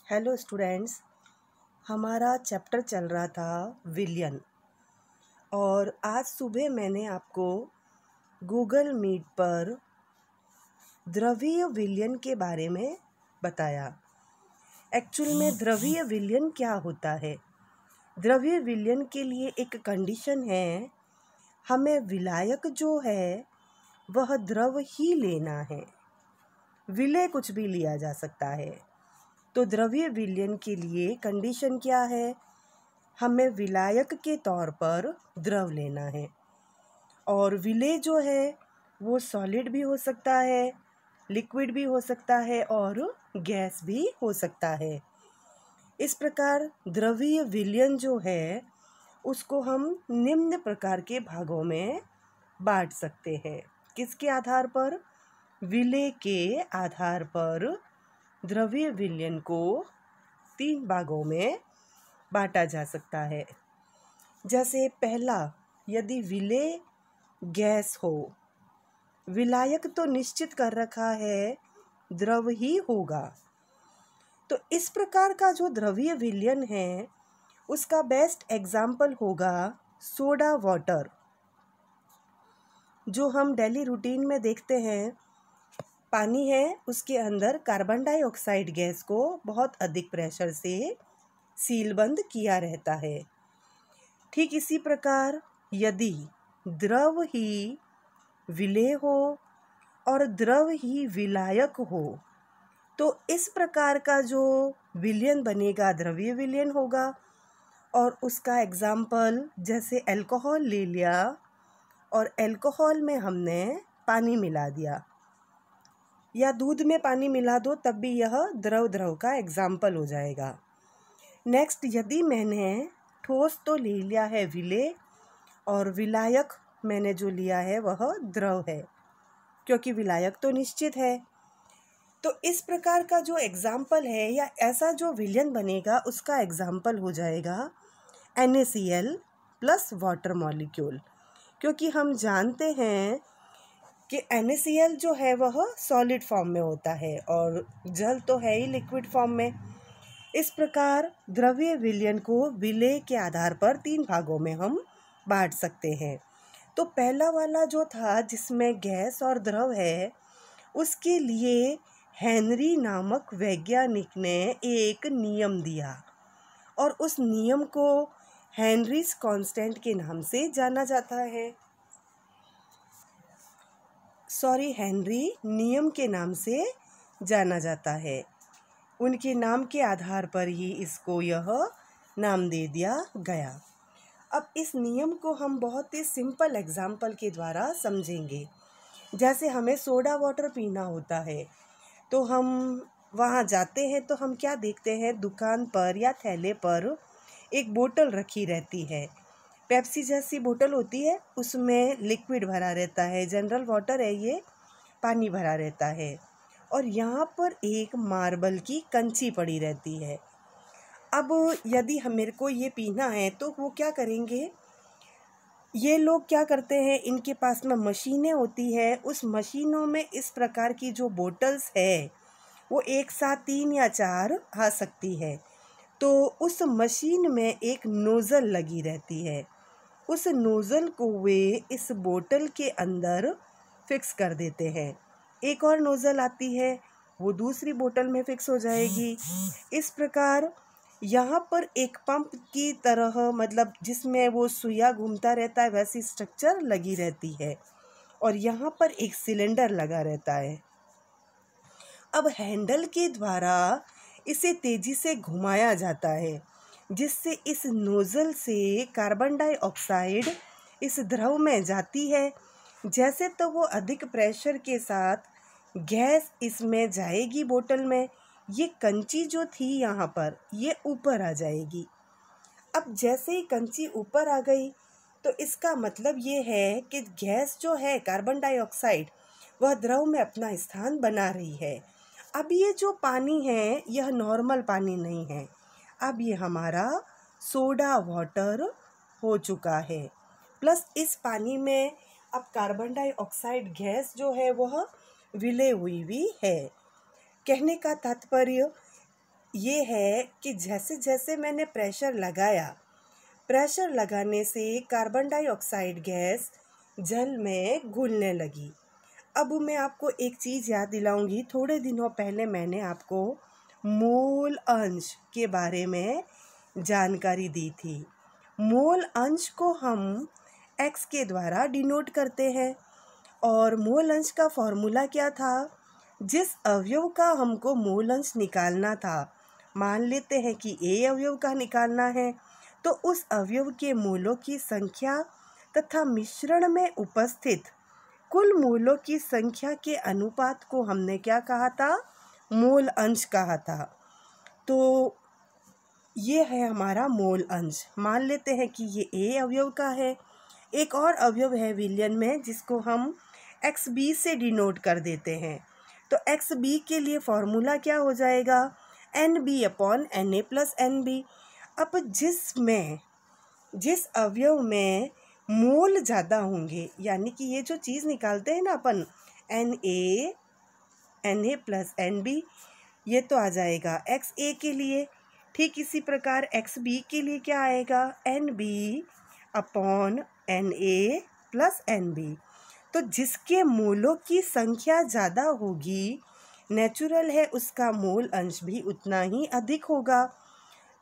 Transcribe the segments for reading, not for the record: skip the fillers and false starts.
Hello students, हमारा chapter चल रहा था विलयन। और आज सुबह मैंने आपको गूगल मीट पर द्रवीय विलयन के बारे में बताया। एक्चुअल में द्रवीय विलयन क्या होता है? द्रवीय विलयन के लिए एक कंडीशन है, हमें विलायक जो है वह द्रव ही लेना है, विलय कुछ भी लिया जा सकता है। तो द्रवीय विलयन के लिए कंडीशन क्या है? हमें विलायक के तौर पर द्रव लेना है, और विलय जो है वो सॉलिड भी हो सकता है, लिक्विड भी हो सकता है और गैस भी हो सकता है। इस प्रकार द्रवीय विलयन जो है उसको हम निम्न प्रकार के भागों में बांट सकते हैं। किसके आधार पर? विलय के आधार पर द्रवीय विलयन को 3 भागों में बांटा जा सकता है। जैसे पहला, यदि विलय गैस हो, विलायक तो निश्चित कर रखा है द्रव ही होगा, तो इस प्रकार का जो द्रवीय विलयन है उसका बेस्ट एग्जाम्पल होगा सोडा वाटर, जो हम डेली रूटीन में देखते हैं। पानी है, उसके अंदर कार्बन डाइऑक्साइड गैस को बहुत अधिक प्रेशर से सीलबंद किया रहता है। ठीक इसी प्रकार यदि द्रव ही विलय हो और द्रव ही विलायक हो, तो इस प्रकार का जो विलयन बनेगा द्रवीय विलयन होगा। और उसका एग्जाम्पल जैसे अल्कोहल ले लिया और अल्कोहल में हमने पानी मिला दिया, या दूध में पानी मिला दो, तब भी यह द्रव का एग्जाम्पल हो जाएगा। नेक्स्ट, यदि मैंने ठोस तो ले लिया है विलय, और विलायक मैंने जो लिया है वह द्रव है, क्योंकि विलायक तो निश्चित है। तो इस प्रकार का जो एग्जाम्पल है या ऐसा जो विलयन बनेगा उसका एग्जाम्पल हो जाएगा NaCl प्लस वाटर मॉलिक्यूल, क्योंकि हम जानते हैं कि NaCl जो है वह सॉलिड फॉर्म में होता है और जल तो है ही लिक्विड फॉर्म में। इस प्रकार द्रवीय विलयन को विलय के आधार पर 3 भागों में हम बांट सकते हैं। तो पहला वाला जो था जिसमें गैस और द्रव है, उसके लिए हेनरी नामक वैज्ञानिक ने एक नियम दिया, और उस नियम को हेनरीज कांस्टेंट के नाम से जाना जाता है। हेनरी नियम के नाम से जाना जाता है। उनके नाम के आधार पर ही इसको यह नाम दे दिया गया। अब इस नियम को हम बहुत ही सिंपल एग्जाम्पल के द्वारा समझेंगे। जैसे हमें सोडा वाटर पीना होता है, तो हम वहाँ जाते हैं तो हम क्या देखते हैं, दुकान पर या थैले पर एक बोतल रखी रहती है। पेप्सी जैसी बोतल होती है, उसमें लिक्विड भरा रहता है, जनरल वाटर है, ये पानी भरा रहता है, और यहाँ पर एक मार्बल की कंची पड़ी रहती है। अब यदि मेरे को ये पीना है तो वो क्या करेंगे, ये लोग क्या करते हैं, इनके पास में मशीनें होती है, उस मशीनों में इस प्रकार की जो बोतल्स है वो एक साथ 3 या 4 आ सकती है। तो उस मशीन में एक नोज़ल लगी रहती है, उस नोज़ल को वे इस बोतल के अंदर फिक्स कर देते हैं। एक और नोज़ल आती है, वो दूसरी बोतल में फिक्स हो जाएगी। इस प्रकार यहाँ पर एक पंप की तरह, मतलब जिसमें वो सुइया घूमता रहता है, वैसी स्ट्रक्चर लगी रहती है, और यहाँ पर एक सिलेंडर लगा रहता है। अब हैंडल के द्वारा इसे तेज़ी से घुमाया जाता है, जिससे इस नोज़ल से कार्बन डाइऑक्साइड इस द्रव में जाती है। जैसे तो वो अधिक प्रेशर के साथ गैस इसमें जाएगी बोतल में, ये कंची जो थी यहाँ पर ये ऊपर आ जाएगी। अब जैसे ही कंची ऊपर आ गई तो इसका मतलब ये है कि गैस जो है कार्बन डाइऑक्साइड वह द्रव में अपना स्थान बना रही है। अब ये जो पानी है यह नॉर्मल पानी नहीं है, अब ये हमारा सोडा वाटर हो चुका है। प्लस इस पानी में अब कार्बन डाइऑक्साइड गैस जो है वह विलय हुई है। कहने का तात्पर्य ये है कि जैसे जैसे मैंने प्रेशर लगाया, प्रेशर लगाने से कार्बन डाइऑक्साइड गैस जल में घुलने लगी। अब मैं आपको एक चीज़ याद दिलाऊंगी। थोड़े दिनों पहले मैंने आपको मोल अंश के बारे में जानकारी दी थी। मोल अंश को हम x के द्वारा डिनोट करते हैं और मोल अंश का फॉर्मूला क्या था? जिस अवयव का हमको मोल अंश निकालना था, मान लेते हैं कि A अवयव का निकालना है, तो उस अवयव के मोलों की संख्या तथा मिश्रण में उपस्थित कुल मोलों की संख्या के अनुपात को हमने क्या कहा था? मोल अंश कहा था। तो ये है हमारा मोल अंश। मान लेते हैं कि ये A अवयव का है। एक और अवयव है विलयन में जिसको हम XB से डिनोट कर देते हैं। तो XB के लिए फॉर्मूला क्या हो जाएगा? NB/Na+NB। अब जिस अवयव में मोल ज़्यादा होंगे, यानी कि ये जो चीज़ निकालते हैं ना अपन Na+NB, ये तो आ जाएगा XA के लिए। ठीक इसी प्रकार XB के लिए क्या आएगा? NB/Na+NB। तो जिसके मोलों की संख्या ज़्यादा होगी, नेचुरल है उसका मोल अंश भी उतना ही अधिक होगा।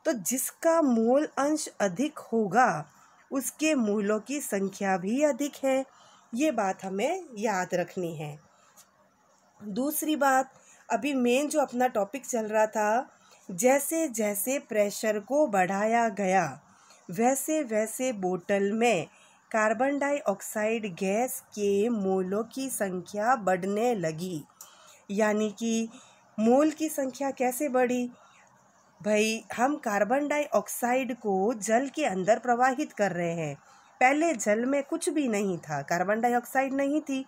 तो जिसका मोल अंश अधिक होगा उसके मोलों की संख्या भी अधिक है। ये बात हमें याद रखनी है। दूसरी बात, अभी मेन जो अपना टॉपिक चल रहा था, जैसे जैसे प्रेशर को बढ़ाया गया वैसे वैसे बोतल में कार्बन डाइऑक्साइड गैस के मोलों की संख्या बढ़ने लगी। यानी कि मोल की संख्या कैसे बढ़ी? भाई, हम कार्बन डाइऑक्साइड को जल के अंदर प्रवाहित कर रहे हैं। पहले जल में कुछ भी नहीं था, कार्बन डाइऑक्साइड नहीं थी।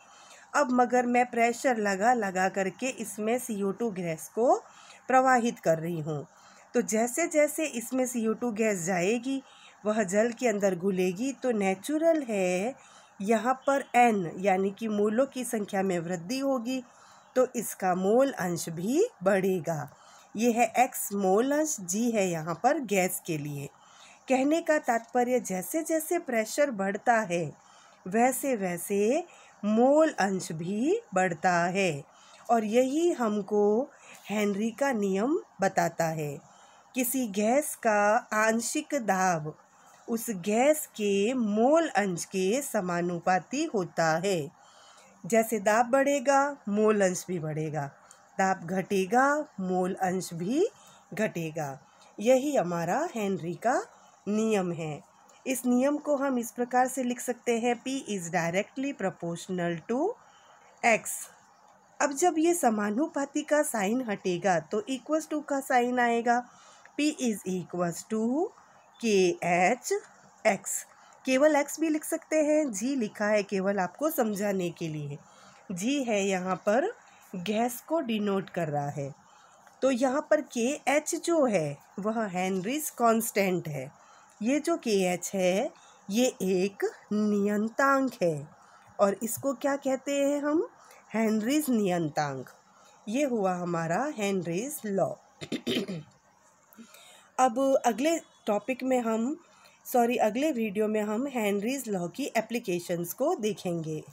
अब मगर मैं प्रेशर लगा करके इसमें CO2 गैस को प्रवाहित कर रही हूँ। तो जैसे जैसे इसमें CO2 गैस जाएगी वह जल के अंदर घुलेगी, तो नेचुरल है यहाँ पर N यानी कि मोलों की संख्या में वृद्धि होगी, तो इसका मोल अंश भी बढ़ेगा। ये है X मोल अंश, G है यहाँ पर गैस के लिए। कहने का तात्पर्य, जैसे जैसे प्रेशर बढ़ता है वैसे वैसे मोल अंश भी बढ़ता है। और यही हमको हेनरी का नियम बताता है। किसी गैस का आंशिक दाब उस गैस के मोल अंश के समानुपाती होता है। जैसे दाब बढ़ेगा मोल अंश भी बढ़ेगा, दाब घटेगा मोल अंश भी घटेगा। यही हमारा हेनरी का नियम है। इस नियम को हम इस प्रकार से लिख सकते हैं, P is directly proportional to X। अब जब ये समानुपाती का साइन हटेगा तो इक्वल्स टू का साइन आएगा। P is equals to KHX। केवल X भी लिख सकते हैं, G लिखा है केवल आपको समझाने के लिए। G है यहाँ पर गैस को डिनोट कर रहा है। तो यहाँ पर KH जो है वह हेनरीज कांस्टेंट है। ये जो KH है ये एक नियतांक है और इसको क्या कहते हैं हम? हेनरीज नियतांक। ये हुआ हमारा हेनरीज लॉ। अब अगले टॉपिक में अगले वीडियो में हम हेनरीज लॉ की एप्लीकेशंस को देखेंगे।